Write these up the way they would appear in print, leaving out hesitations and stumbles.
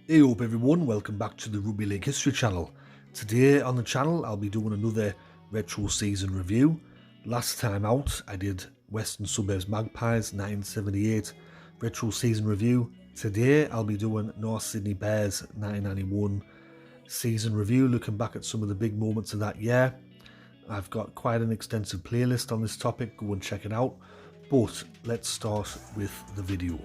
Hey up everyone, welcome back to the Rugby League History channel. Today on the channel I'll be doing another retro season review. Last time out I did Western Suburbs Magpies 1978 retro season review. Today I'll be doing North Sydney Bears 1991 season review, looking back at some of the big moments of that year. I've got quite an extensive playlist on this topic, go and check it out. But let's start with the video.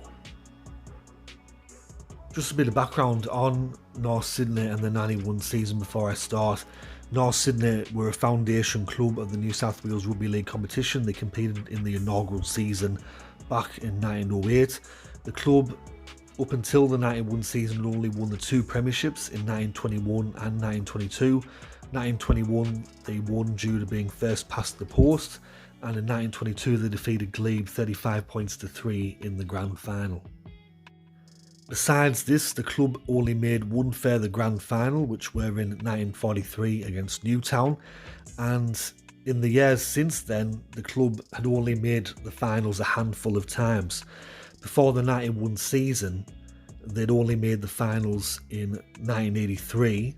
Just a bit of background on North Sydney and the 91 season before I start. North Sydney were a foundation club of the New South Wales Rugby League competition. They competed in the inaugural season back in 1908. The club, up until the 91 season, only won the two premierships in 1921 and 1922. 1921 they won due to being first past the post, and in 1922 they defeated Glebe 35 points to 3 in the grand final. Besides this, the club only made one further grand final, which were in 1943 against Newtown, and in the years since then, the club had only made the finals a handful of times. Before the 91 season, they'd only made the finals in 1983,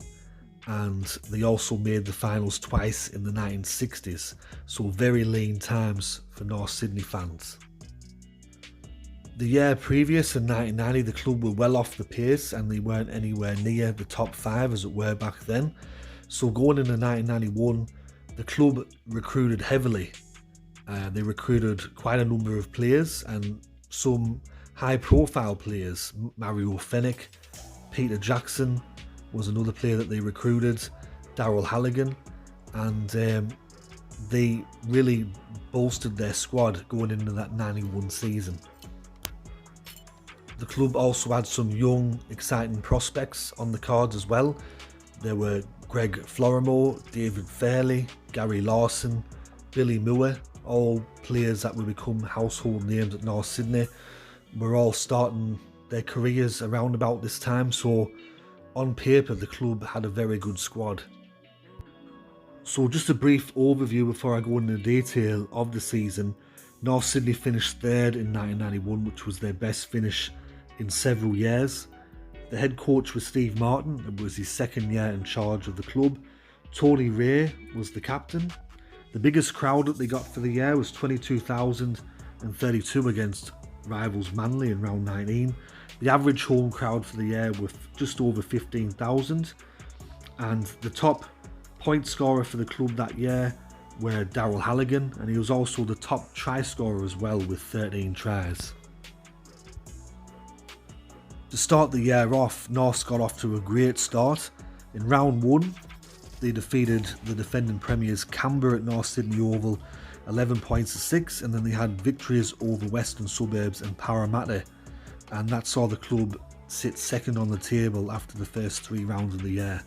and they also made the finals twice in the 1960s, so very lean times for North Sydney fans. The year previous, in 1990, the club were well off the pace and they weren't anywhere near the top 5 as it were back then. So going into 1991, the club recruited heavily. They recruited quite a number of players and some high profile players. Mario Fennick, Peter Jackson was another player that they recruited, Daryl Halligan, and they really bolstered their squad going into that 91 season. The club also had some young, exciting prospects on the cards as well. There were Greg Florimore, David Fairley, Gary Lawson, Billy Moore, all players that would become household names at North Sydney. Were all starting their careers around about this time, so on paper the club had a very good squad. So just a brief overview before I go into detail of the season. North Sydney finished third in 1991, which was their best finish in several years. The head coach was Steve Martin. It was his second year in charge of the club. Tony Ray was the captain. The biggest crowd that they got for the year was 22,032 against rivals Manly in round 19. The average home crowd for the year was just over 15,000, and the top point scorer for the club that year were Daryl Halligan, and he was also the top try scorer as well with 13 tries. To start the year off, North got off to a great start. In round 1, they defeated the defending premiers Canberra at North Sydney Oval 11 points to 6, and then they had victories over Western Suburbs and Parramatta, and that saw the club sit second on the table after the first 3 rounds of the year.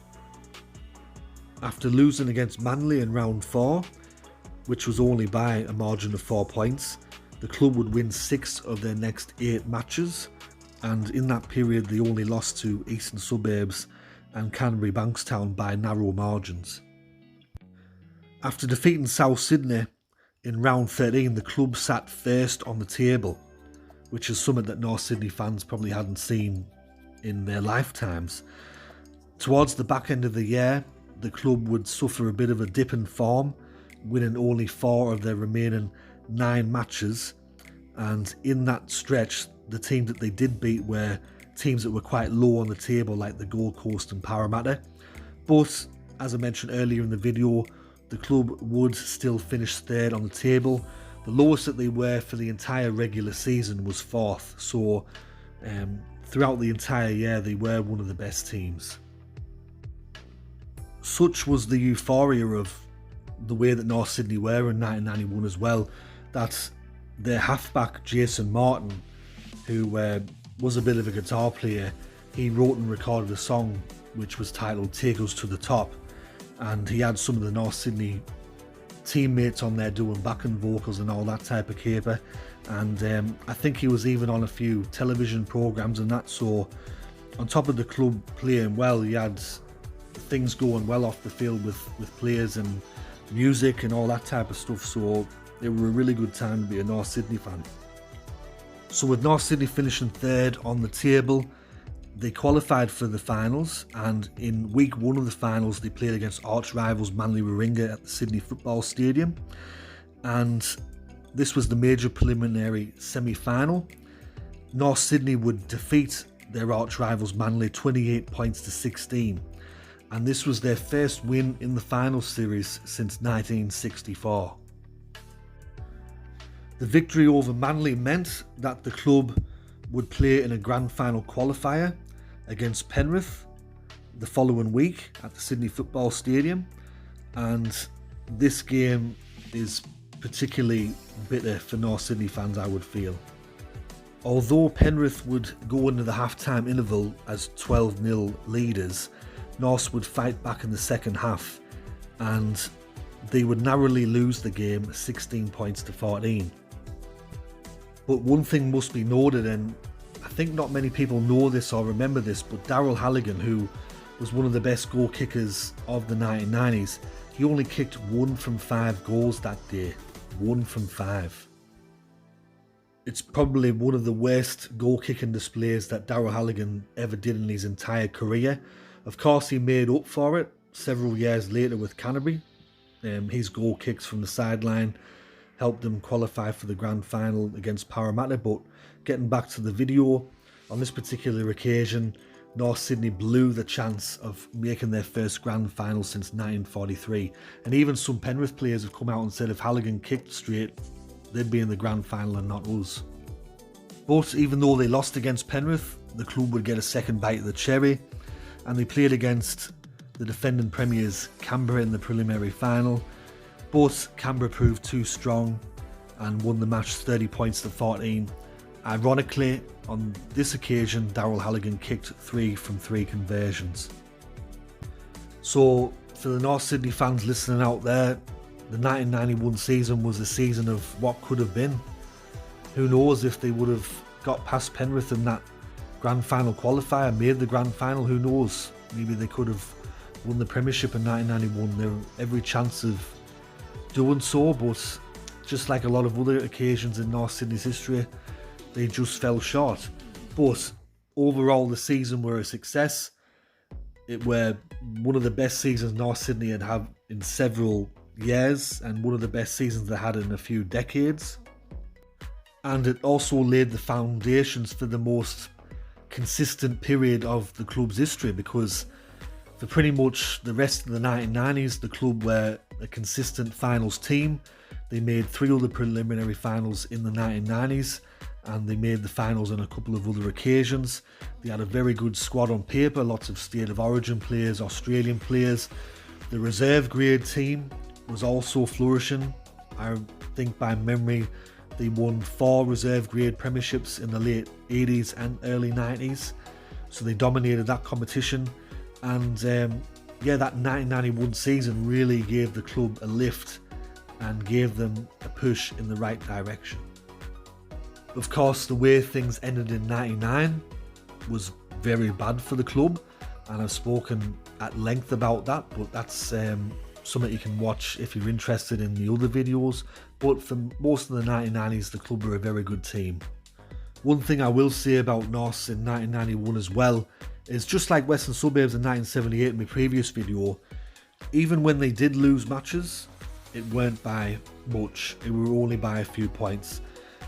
After losing against Manly in round 4, which was only by a margin of 4 points, the club would win 6 of their next 8 matches, and in that period they only lost to Eastern Suburbs and Canterbury Bankstown by narrow margins. After defeating South Sydney in round 13, the club sat first on the table, which is something that North Sydney fans probably hadn't seen in their lifetimes. Towards the back end of the year, the club would suffer a bit of a dip in form, winning only 4 of their remaining 9 matches, and in that stretch the teams that they did beat were teams that were quite low on the table, like the Gold Coast and Parramatta. But as I mentioned earlier in the video, the club would still finish third on the table. The lowest that they were for the entire regular season was 4th, so throughout the entire year they were one of the best teams. Such was the euphoria of the way that North Sydney were in 1991 as well, that their halfback Jason Martin, who was a bit of a guitar player, he wrote and recorded a song which was titled Take Us to the Top, and he had some of the North Sydney teammates on there doing backing vocals and all that type of caper, and I think he was even on a few television programs and that. So on top of the club playing well, he had things going well off the field with players and music and all that type of stuff, so it was a really good time to be a North Sydney fan. So with North Sydney finishing third on the table, They qualified for the finals, and in week 1 of the finals they played against arch rivals Manly Warringah at the Sydney Football Stadium, and this was the major preliminary semi-final. North Sydney would defeat their arch rivals Manly 28 points to 16, and this was their first win in the final series since 1964. The victory over Manly meant that the club would play in a grand final qualifier against Penrith the following week at the Sydney Football Stadium, and this game is particularly bitter for North Sydney fans, I would feel. Although Penrith would go into the half-time interval as 12-0 leaders, North would fight back in the second half, and they would narrowly lose the game 16 points to 14. But one thing must be noted, and I think not many people know this or remember this, but Daryl Halligan, who was one of the best goal kickers of the 1990s, he only kicked 1 from 5 goals that day. 1 from 5. It's probably one of the worst goal kicking displays that Daryl Halligan ever did in his entire career. Of course, he made up for it several years later with Canterbury. His goal kicks from the sideline helped them qualify for the grand final against Parramatta. But getting back to the video, on this particular occasion, North Sydney blew the chance of making their first grand final since 1943. And even some Penrith players have come out and said if Halligan kicked straight, they'd be in the grand final and not us. But even though they lost against Penrith, the club would get a second bite of the cherry, and they played against the defending premiers Canberra in the preliminary final. But Canberra proved too strong and won the match 30 points to 14. Ironically, on this occasion, Daryl Halligan kicked 3 from 3 conversions. So, for the North Sydney fans listening out there, the 1991 season was a season of what could have been. Who knows if they would have got past Penrith in that grand final qualifier, made the grand final, who knows? Maybe they could have won the premiership in 1991. There were every chance of doing so, but just like a lot of other occasions in North Sydney's history, they just fell short. But overall, the season were a success. It were one of the best seasons North Sydney had had in several years, and one of the best seasons they had in a few decades. And it also laid the foundations for the most consistent period of the club's history, because for pretty much the rest of the 1990s, the club were a consistent finals team. They made 3 other preliminary finals in the 1990s, and they made the finals on a couple of other occasions. They had a very good squad on paper, lots of state of origin players, Australian players. The reserve grade team was also flourishing. I think by memory they won 4 reserve grade premierships in the late 80s and early 90s, so they dominated that competition. And that 1991 season really gave the club a lift and gave them a push in the right direction. Of course, the way things ended in 99 was very bad for the club, and I've spoken at length about that, but that's something you can watch if you're interested in the other videos. But for most of the 1990s, the club were a very good team. One thing I will say about North in 1991 as well is, just like Western Suburbs in 1978 in my previous video, even when they did lose matches, it weren't by much, it were only by a few points.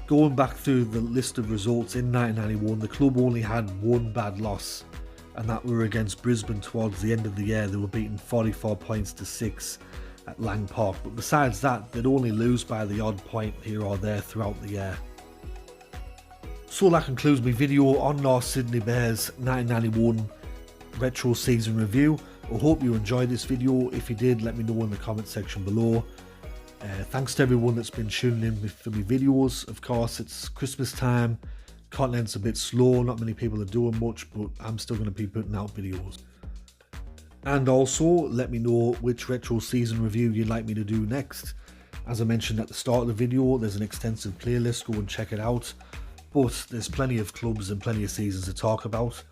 Going back through the list of results in 1991, the club only had 1 bad loss, and that were against Brisbane towards the end of the year. They were beaten 44 points to 6 at Lang Park, but besides that, they'd only lose by the odd point here or there throughout the year. So that concludes my video on North Sydney Bears 1991 retro season review. I hope you enjoyed this video. If you did, let me know in the comment section below. Thanks to everyone that's been tuning in for my videos. Of course, it's Christmas time, content's a bit slow, not many people are doing much, but I'm still going to be putting out videos. And also, let me know which retro season review you'd like me to do next. As I mentioned at the start of the video, there's an extensive playlist, go and check it out. But there's plenty of clubs and plenty of seasons to talk about,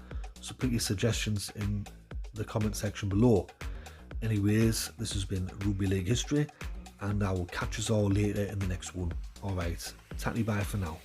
so put your suggestions in the comment section below. Anyways, this has been Rugby League History, and I will catch us all later in the next one. Alright, tatty bye for now.